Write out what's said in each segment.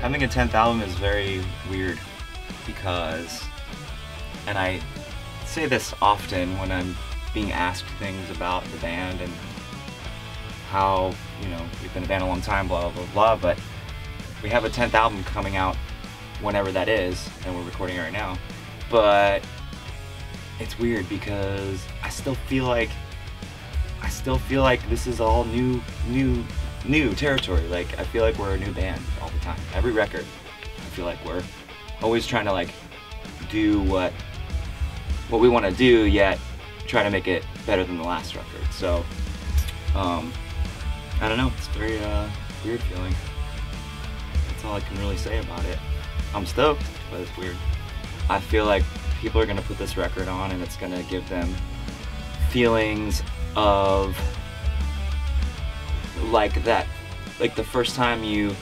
Having a 10th album is very weird because, and I say this often when I'm being asked things about the band and how, you know, we've been a band a long time, blah, blah, blah, but we have a 10th album coming out whenever that is, and we're recording it right now. But it's weird because I still feel like this is all new territory. Like, I feel like we're a new band all the time. Every record, I feel like we're always trying to like do what we want to do, yet try to make it better than the last record. So I don't know, it's a very weird feeling. That's all I can really say about it. I'm stoked, but it's weird. I feel like people are gonna put this record on and it's gonna give them feelings of like that, like the first time you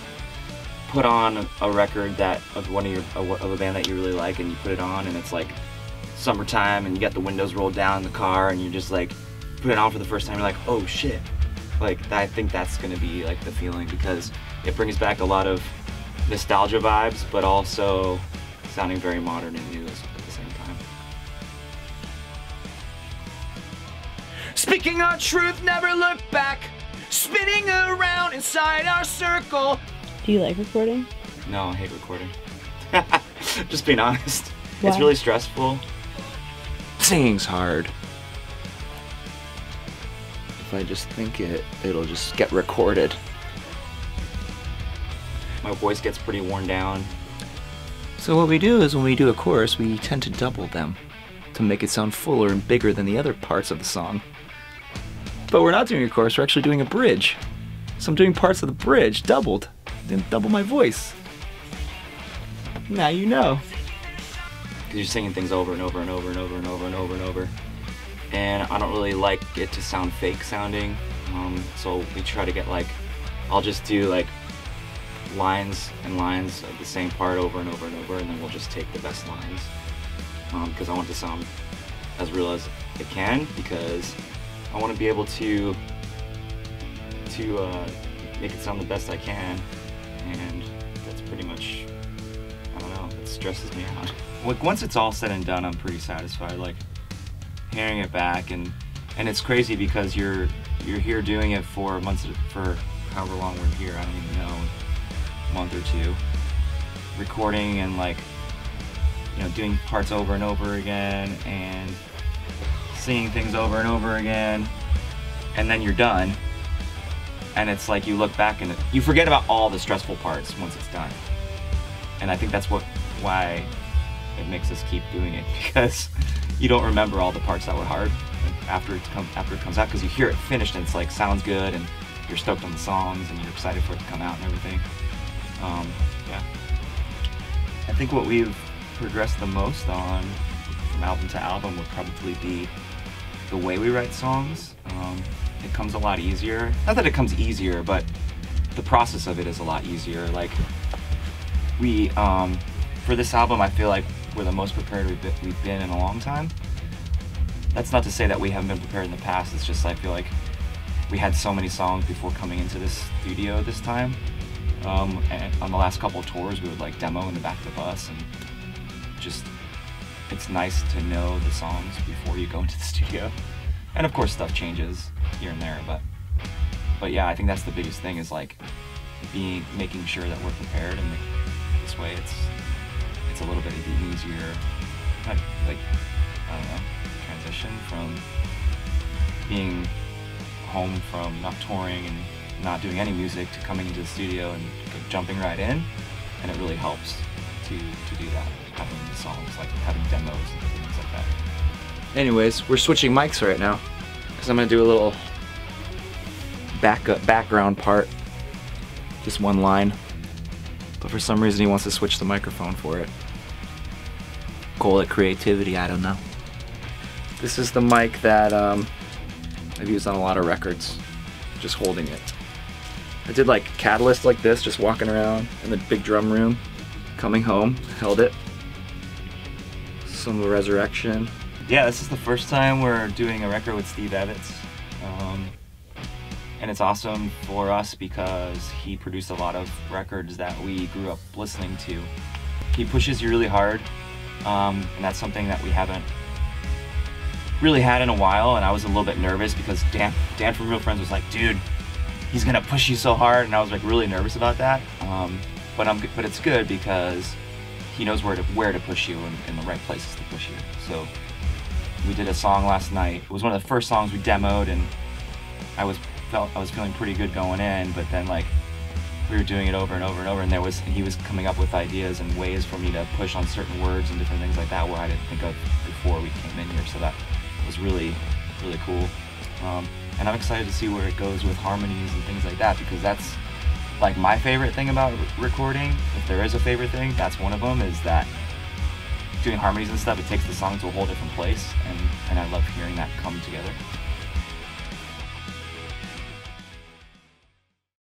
put on a record that of a band that you really like, and you put it on and it's like summertime and you got the windows rolled down in the car and you're just like put it on for the first time, you're like, oh shit. Like, I think that's gonna be like the feeling, because it brings back a lot of nostalgia vibes, but also sounding very modern and new at the same time. Speaking our truth, never look back. Spinning around inside our circle. Do you like recording? No, I hate recording. Just being honest. Why? It's really stressful. Singing's hard. If I just think it'll just get recorded. My voice gets pretty worn down. So what we do is when we do a chorus, we tend to double them to make it sound fuller and bigger than the other parts of the song. But we're not doing a chorus, we're actually doing a bridge. So I'm doing parts of the bridge doubled, then double my voice. Now you know. Because you're singing things over and over and over and over and over and over and over. And I don't really like it to sound fake sounding. So we try to get like, I'll just do like lines and lines of the same part over and over and over, and then we'll just take the best lines. Because I want it to sound as real as it can, because I want to be able to make it sound the best I can, and that's pretty much, I don't know, it stresses me out. Like, once it's all said and done, I'm pretty satisfied. Like, hearing it back, and it's crazy because you're here doing it for months, for however long we're here, I don't even know, a month or two, recording and like, you know, doing parts over and over again and singing things over and over again, and then you're done, and it's like you look back and you forget about all the stressful parts once it's done. And I think that's why it makes us keep doing it, because you don't remember all the parts that were hard after it comes out, because you hear it finished and it's like sounds good and you're stoked on the songs and you're excited for it to come out and everything. Yeah. I think what we've progressed the most on from album to album would probably be the way we write songs. It comes a lot easier. Not that it comes easier, but the process of it is a lot easier. Like, we, for this album, I feel like we're the most prepared we've been in a long time. That's not to say that we haven't been prepared in the past, it's just I feel like we had so many songs before coming into this studio this time. And on the last couple of tours, we would like demo in the back of the bus, and just, it's nice to know the songs before you go into the studio. And of course stuff changes here and there, but yeah, I think that's the biggest thing, is like making sure that we're prepared, and this way it's a little bit easier, like, I don't know, transition from being home from not touring and not doing any music to coming into the studio and jumping right in, and it really helps to do that, having the songs, like having demos and things like that. Anyways, we're switching mics right now, because I'm going to do a little background part, just one line, but for some reason he wants to switch the microphone for it. Call it creativity, I don't know. This is the mic that I've used on a lot of records, just holding it. I did like Catalyst like this, just walking around in the big drum room, coming home, held it. Some of the Resurrection. Yeah, this is the first time we're doing a record with Steve Evans. And it's awesome for us because he produced a lot of records that we grew up listening to. He pushes you really hard, and that's something that we haven't really had in a while, and I was a little bit nervous because Dan from Real Friends was like, dude, he's gonna push you so hard, and I was like really nervous about that. But it's good because he knows where to push you and the right places to push you. So we did a song last night. It was one of the first songs we demoed, and I was feeling pretty good going in, but then like we were doing it over and over and over, and he was coming up with ideas and ways for me to push on certain words and different things like that where I didn't think of before we came in here. So that was really, really cool. And I'm excited to see where it goes with harmonies and things like that, because that's like my favorite thing about recording. If there is a favorite thing, that's one of them, is that doing harmonies and stuff, it takes the song to a whole different place, and I love hearing that come together.